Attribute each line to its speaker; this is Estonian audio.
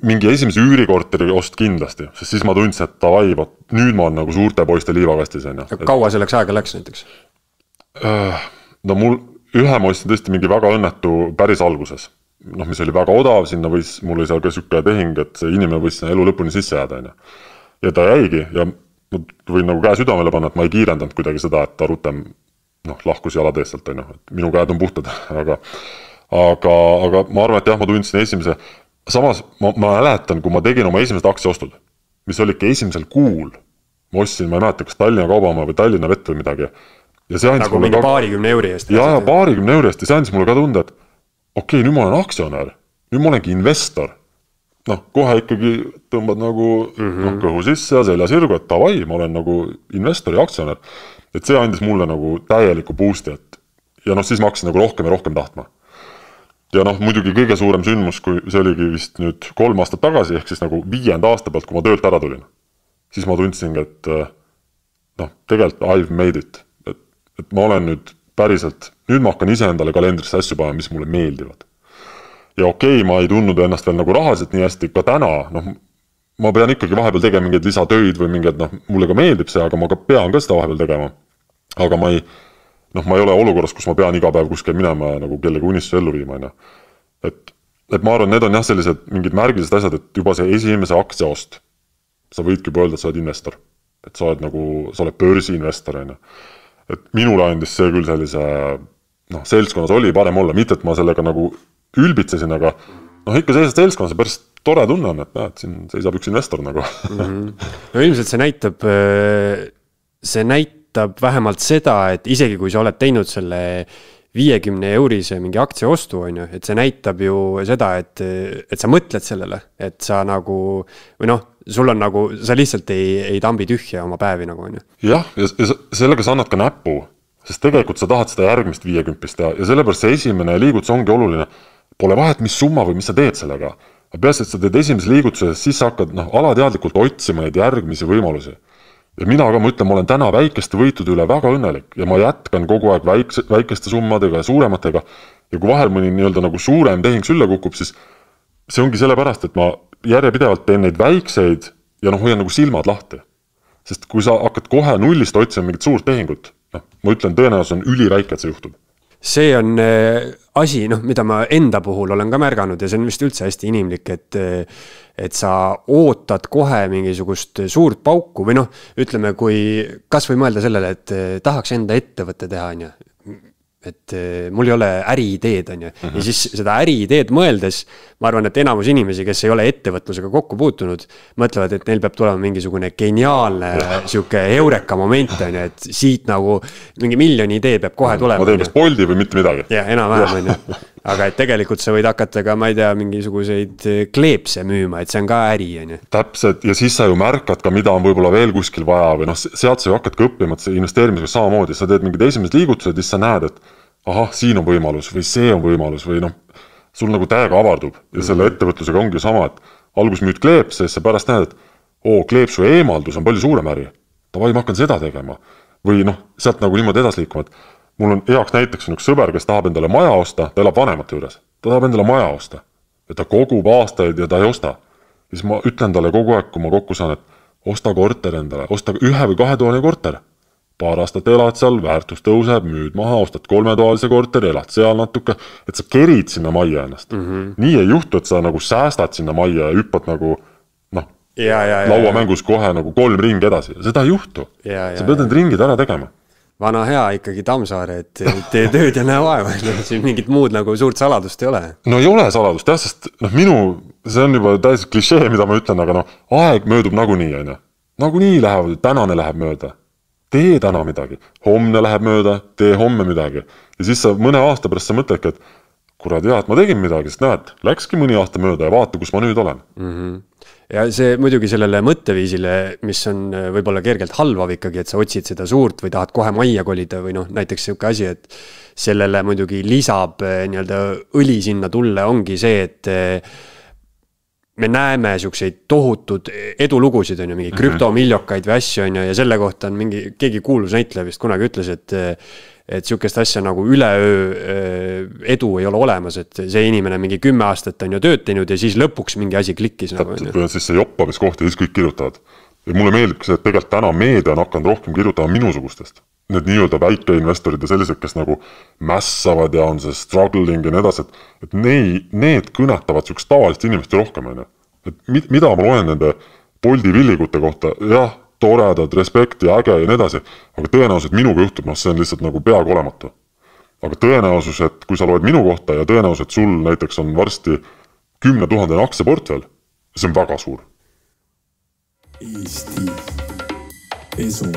Speaker 1: mingi esimese üürikorteri ost kindlasti, sest siis ma tundsin, et tavai, nüüd ma olen nagu suurte poiste liivakastis.
Speaker 2: Kaua selleks aega läks näiteks?
Speaker 1: No mul ühe ma ostsin tõesti mingi väga õnnetu päris alguses. Mis oli väga odav, sinna mul oli seal ka siuke tehing, et see inimene võis sinna elu lõpuni sisse jääda. Ja ta jäigi ja ma võin nagu käe südamele panna, et ma ei kiirendanud kuidagi seda, et ta rutem lahkus jalateestelt. Minu käed on puhtad, aga ma arvan, et jah, ma tundsin esimese. Samas ma mäletan, kui ma tegin oma esimesed aktsiaostud, mis oli ikka esimesel kuul, ma ostsin, ma ei mäleta, kas Tallinna Kaubamaa või Tallinna Vett või midagi. Ja see
Speaker 2: nagu mingi paarikümne euri eest.
Speaker 1: Ja paarikümne euri eest ja see andis mulle ka tunda, et okei, nüüd ma olen aktsionär, nüüd ma olengi investor. Kohe ikkagi tõmbad nagu kõhu sisse ja selja sirgu, et tavai, ma olen nagu investor ja aktsionär. Et see andis mulle nagu täieliku boost'i, ja siis ma hakkasin nagu rohkem ja rohkem tahtma. Ja muidugi kõige suurem sündmus, kui see oligi vist nüüd 3 aastat tagasi, ehk siis nagu 5. aasta pealt, kui ma töölt ära tulin, siis ma tundsingi, et tegelikult I've made it. Et ma olen nüüd päriselt, nüüd ma hakkan ise endale kalendrisse asju panema, mis mulle meeldivad. Ja okei, ma ei tundnud ennast veel nagu rahaliselt nii hästi, ka täna, ma pean ikkagi vahepeal tegema mingeid lisatöid või mingeid, mulle ka meeldib see, aga ma pean ka seda vahepeal tegema. Aga ma ei ole olukorras, kus ma pean iga päev kuskil minema nagu kellegi unistuse ellu viima. Et ma arvan, need on jah sellised mingid märgilised asjad, et juba see esimese aktsiaost, sa võidki öelda, et sa oled investor. Et sa oled börsiinvestor. Et minule andis see küll sellise, seltskonnas oli parem olla, mitte et ma sellega nagu ülbitsesin, aga ikka sellised seltskonnas päris tore tunne on, et siin seisab üks investor nagu.
Speaker 2: No ilmselt see näitab vähemalt seda, et isegi kui sa oled teinud selle 50 eurise mingi aktsiaostu, et see näitab ju seda, et sa mõtled sellele, et sa nagu, või sul on nagu, sa lihtsalt ei tambi tühja oma päevi nagu.
Speaker 1: Jah, ja sellega sa annad ka näppu, sest tegelikult sa tahad seda järgmist 50 ja sellepärast see esimene liigutus ongi oluline. Pole vahet, mis summa või mis sa teed sellega. Peast, et sa teed esimese liigutuse, siis sa hakkad alateadlikult otsima neid järgmisi võimalusi. Ja mina ka mõtlen, ma olen täna väikeste võitude üle väga õnnelik ja ma jätkan kogu aeg väikeste summadega ja suurematega. Ja kui vahel mõni nagu suurem tehing sülle kukub, siis see ongi sellepärast, et ma järjepidevalt teen neid väikseid ja hoian nagu silmad lahti. Sest kui sa hakkad kohe nullist otsima mingit suurt tehingut, ma ütlen, tõenäosus on üliväike, et see juhtub.
Speaker 2: See on asi, mida ma enda puhul olen ka märganud ja see on vist üldse hästi inimlik, et sa ootad kohe mingisugust suurt pauku või ütleme, kui kas või mõelda sellele, et tahaks enda ettevõtte teha, et mul ei ole äriideed, ja siis seda äriideed mõeldes, ma arvan, et enamus inimesi, kes ei ole ettevõtlusega kokku puutunud, mõtlevad, et neil peab tulema mingisugune geniaalne siuke eureka moment, et siit nagu mingi miljoni idee peab kohe tulema.
Speaker 1: Ma teen kas Boldi või mitte midagi.
Speaker 2: Ja, enam-vähem. Aga et tegelikult sa võid hakata ka, ma ei tea, mingisuguseid kleepse müüma, et see on ka äri.
Speaker 1: Täpselt, ja siis sa ju märkad ka, mida on võib-olla veel kuskil vaja või sealt sa ju hakkad ka õppima, et see investeerimisega samamoodi, sa teed mingid esimesed liigutused, siis sa näed, et ahah, siin on võimalus või see on võimalus või sul nagu täiega avardub ja selle ettevõtlusega ongi sama, et algus müüd kleepse, siis sa pärast näed, et kleepsu eemaldus on palju suurem äri. Tavai, ma hakkan seda tegema. Või sealt nagu niimoodi edasi liikuma, et mul on heaks näiteks üks sõber, kes tahab endale maja osta, ta elab vanemate juures. Ta tahab endale maja osta. Ja ta kogub aastaid ja ta ei osta. Ja siis ma ütlen talle kogu aeg, kui ma kokku saan, et osta korter endale, osta 1 või 2 toaline korter. Paar aastat elad seal, väärtus tõuseb, müüd maha, ostad 3-toalise korteri, elad seal natuke, et sa kerid sinna majja ennast. Nii ei juhtu, et sa nagu säästad sinna majja ja hüppad nagu lauamängus kohe nagu 3 ringi edasi. Seda ei juhtu. Sa pead need ringid ära tegema.
Speaker 2: Vana hea ikkagi Tammsaare, et tee tööd ja näe vaeva, siin mingit muud nagu suurt saladust ei ole.
Speaker 1: No ei ole saladust, jah, sest see on juba täiesti klišee, mida ma ütlen, aga aeg möödub nagunii. Nagunii läheb, tänane läheb mööda. Tee täna midagi, homne läheb mööda, tee homme midagi. Ja siis sa mõne aasta pärast sa mõtledki, et kurat jah, et ma tegin midagi, sest näed, läkski mõni aasta mööda ja vaata, kus ma nüüd olen.
Speaker 2: Ja see muidugi sellele mõtteviisile, mis on võib-olla kergelt halvav ikkagi, et sa otsid seda suurt või tahad kohe majja kolida või näiteks siuke asi, et sellele muidugi lisab õli sinna tulle ongi see, et me näeme siukseid tohutud edulugusid on ju, mingi krüptomiljokaid või asju on ju, ja selle kohta on mingi, keegi kuulus näitleja vist kunagi ütles, et siukest asja nagu üleöö edu ei ole olemas, et see inimene mingi 10 aastat on ju tööd teinud ja siis lõpuks mingi asi klikkis.
Speaker 1: Siis see joppamiskoht ja siis kõik kirjutavad. Ja mulle meeldib see, et tegelikult täna meedia on hakanud rohkem kirjutama minusugustest. Need nii-öelda väikeinvestorid ja sellised, kes nagu mässavad ja on see struggling ja nii edasi, et need kõnetavad siukest tavalist inimest rohkem. Et mida ma loen nende Bolti villigute kohta, jah, toredad, respekti, äge ja nii edasi, aga tõenäoliselt minuga juhtub, see on lihtsalt nagu peaaegu olematu. Aga tõenäosus, et kui sa loed minu kohta ja tõenäosus, et sul näiteks on varsti 10 000 aktsiaportfell, see on väga suur. Eesti esu.